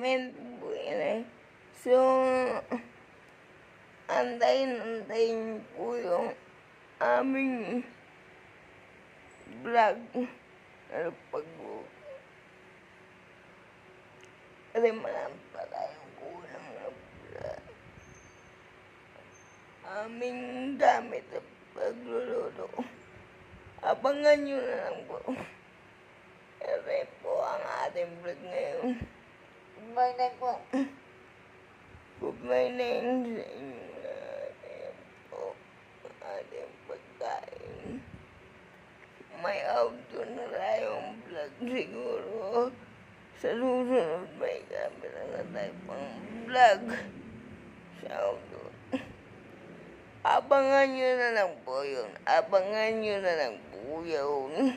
comment po yan eh. So, antayin po yung aming vlog. Ano kasi marami pa tayong kulang na vlog. Aming gamit sa pagluluto. Abangan nyo na lang po. Ito po ang ating vlog ngayon. Good morning po. Good morning sa inyo lahat. Ayan po ang ating pagkain. May outro na tayong vlog siguro. Sa susunod may camera na tayo pang vlog. Sa outro. Abangan nyo na lang po yun. Abangan nyo na lang po yun.